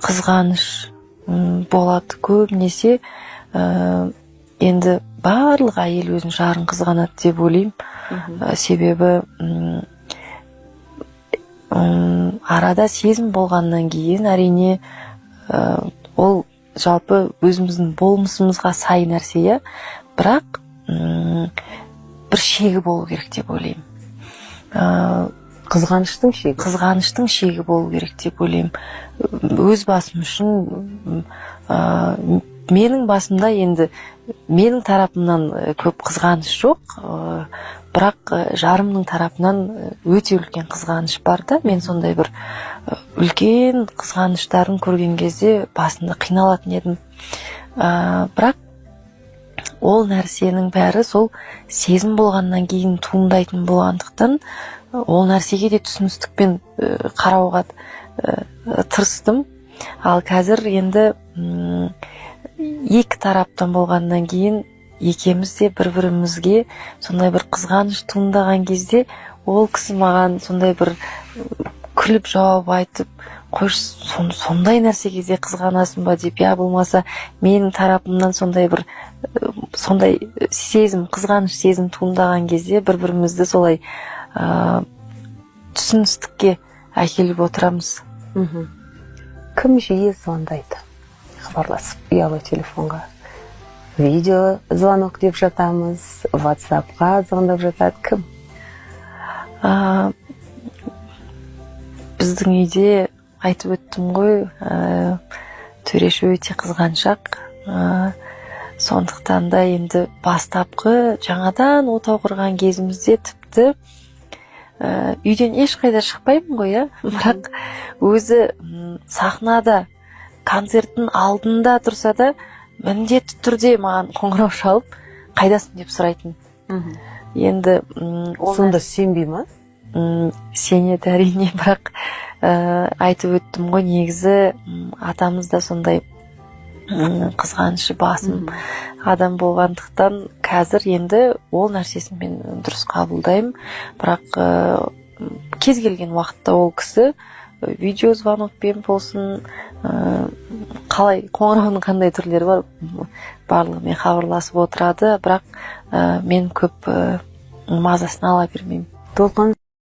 қызғаныш болады көбінесе. Енді барлық әйел өзін жарын қызғанады деп ойлаймын. Себебі арада сезім болғаннан кейін әрине ол жалпы өзіміздің болмысымызға сай нәрсе, бірақ бір шегі болу керек деп ойлаймын. Қызғаныштың шегі болу керек деп ойлаймын. Өз басым үшін менің басымда енді менің тарапымнан көп қызғаныш жоқ, бірақ жарымның тарапынан өте үлкен қызғаныш бар да. Мен сондай бір үлкен қызғаныштарын көрген кезде басында қиналатын едім. Бірақ ол нәрсенің бәрі сол сезім болғаннан кейін туындайтын болғандықтан ол нәрсеге де түсіністікпен қарауға тырыстым. Ал қазір енді екі тараптан болғаннан кейін екеуміз де бір-бірімізге сондай бір қызғаныш туындаған кезде ол кісі маған сондай бір күліп жауап айтып, қойшы, сондай нәрсеге де қызғанасың ба деп, я болмаса менің тарапымнан сондай бір сондай сезім, қызғаныш сезім туындаған кезде бір-бірімізді солай түсіністікке әкеліп отырамыз. Кім жиі звондайды? Хабарласып, ұялы телефонға. Видео звонок деп жатамыз, WhatsApp-қа звондап жатады кім? Біздің үйде айтып өттім ғой, Төреш өте қызғаншақ. Сондықтан да енді бастапқы жаңадан отау құрған кезімізде тіпті үйден ешқайда шықпаймын ғой, бірақ өзі сахнада концерттің алдында тұрса да міндетті түрде маған қоңырау шалып, қайдасың деп сұрайтын. Енді сонда сенбей ма? Сенеді әрине, бірақ айтып өттім ғой, негізі атамыз да сондай қызғанышы басым адам болғандықтан қазір енді ол нәрсесін мен дұрыс қабылдаймын. Бірақ кез келген уақытта ол кісі видео звонокпен болсын, қалай қоңырауның қандай түрлері бар, барлығымен хабарласып отырады, бірақ мен көп мазасын ала бермеймін. Толқын